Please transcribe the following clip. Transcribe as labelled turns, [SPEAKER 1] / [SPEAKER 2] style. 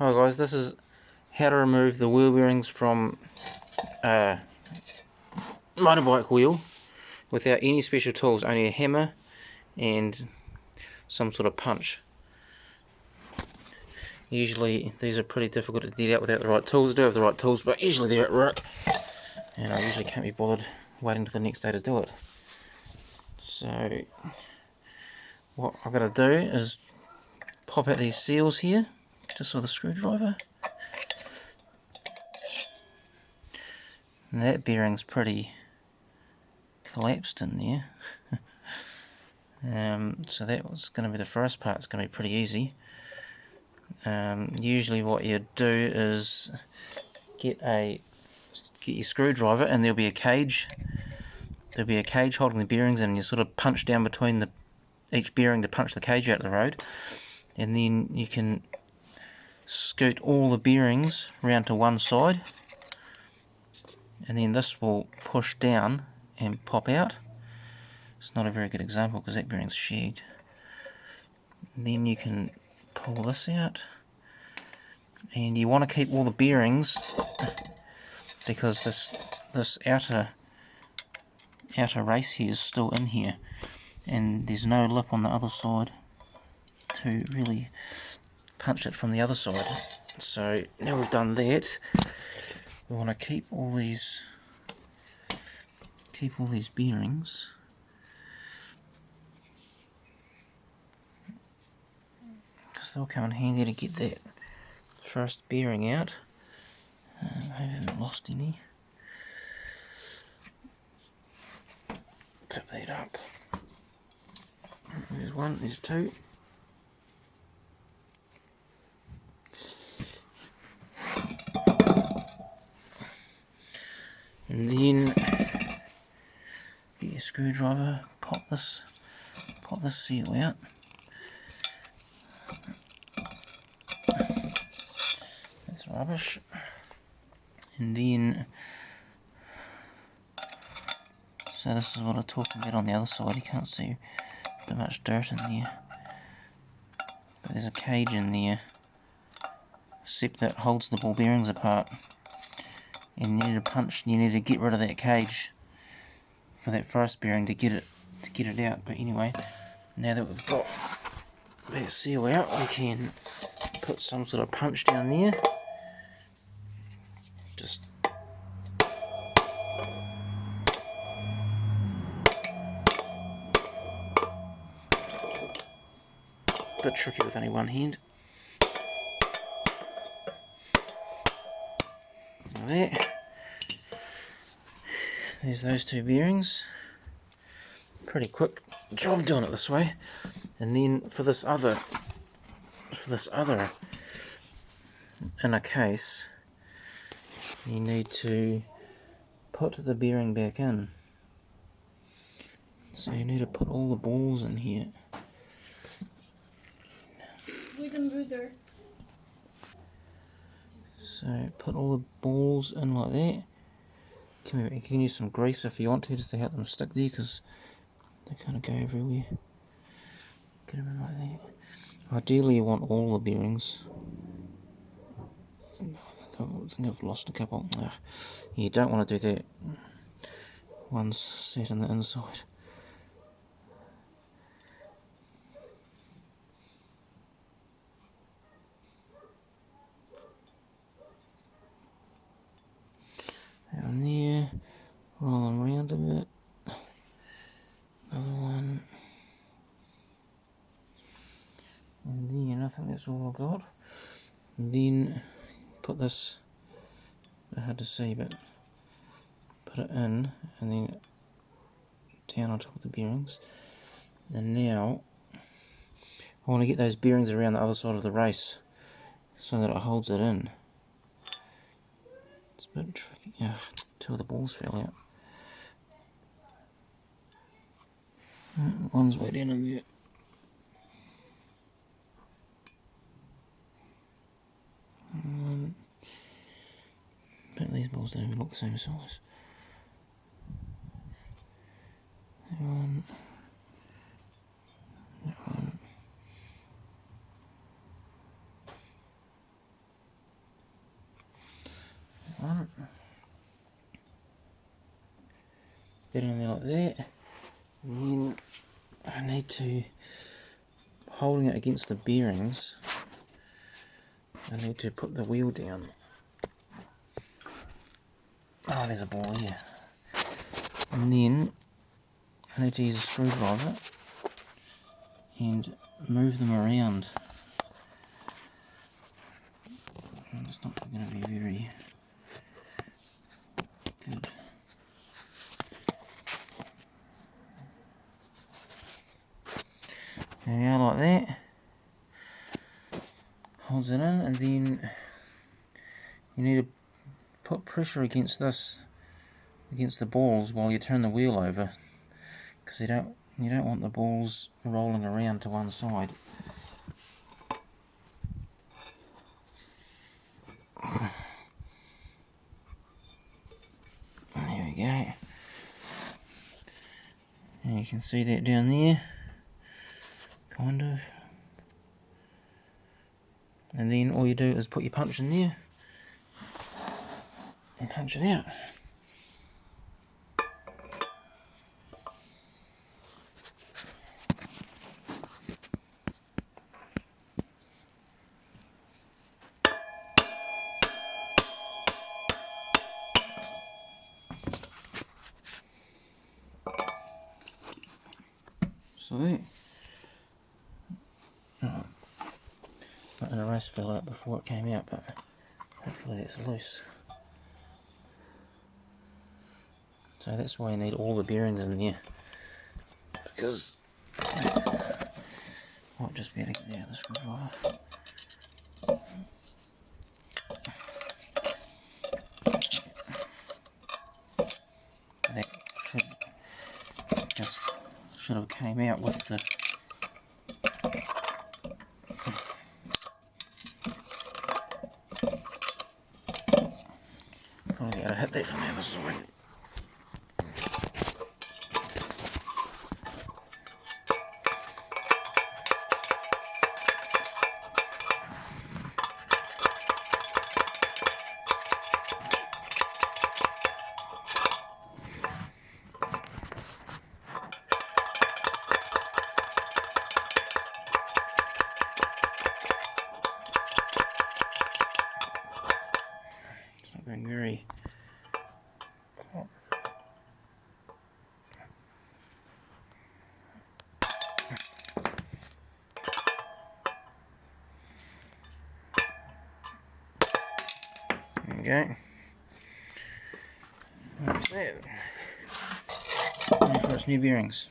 [SPEAKER 1] Hi guys, this is how to remove the wheel bearings from a motorbike wheel without any special tools, only a hammer and some sort of punch. Usually these are pretty difficult to get out without the right tools. I do have the right tools, but usually they're at work and I usually can't be bothered waiting till the next day to do it. So what I've got to do is pop out these seals here just with a screwdriver. And that bearing's pretty collapsed in there. So that was going to be the first part. It's going to be pretty easy. Usually what you do is get your screwdriver, and there'll be a cage. There'll be a cage holding the bearings, and you sort of punch down between each bearing to punch the cage out of the road, and then you can scoot all the bearings round to one side, and then this will push down and pop out. It's not a very good example because that bearing's shagged. And then you can pull this out, and you want to keep all the bearings because this outer race here is still in here, and there's no lip on the other side to really punch it from the other side. So now we've done that, we want to keep all these bearings. Because they'll come in handy to get that first bearing out. I haven't lost any. Tip that up. There's one, there's two. And then get your screwdriver, pop this seal out. That's rubbish. And then, so this is what I'm talking about on the other side. You can't see too much dirt in there, but there's a cage in there, except that holds the ball bearings apart. And you need to you need to get rid of that cage for that first bearing to get it out. But anyway, now that we've got that seal out, we can put some sort of punch down there. Just a bit tricky with only one hand. Like that. There's those two bearings. Pretty quick job doing it this way. And then for this other inner case, you need to put the bearing back in. So you need to put all the balls in here. So put all the balls in like that. You can use some grease if you want to, just to help them stick there, because they kind of go everywhere. Get them in like that. Ideally you want all the bearings. I think I've lost a couple. You don't want to do that. One's set on the inside. Down there, roll them around a bit. Another one. And then I think that's all I've got. And then put this, hard to see, but put it in and then down on top of the bearings. And now I want to get those bearings around the other side of the race so that it holds it in. It's a bit tricky. Two of the balls fell out. One's way down in there. But these balls don't even look the same size. That one. That one. one. Get in there like that. And then I need to, holding it against the bearings, I need to put the wheel down. Oh, there's a ball here. And then I need to use a screwdriver and move them around. It's not going to be very good. There we are, like that. Holds it in, and then you need to put pressure against this, against the balls while you turn the wheel over, because you don't want the balls rolling around to one side. There we go. And you can see that down there, kind of. And then all you do is put your punch in there and punch it out. So there. And the rest fell out before it came out, but hopefully that's loose. So that's why you need all the bearings in there, because might just be able to get out of the screwdriver. That should have came out with the probably gotta hit that from the other side. Something very there we go. That's it. And for its new bearings.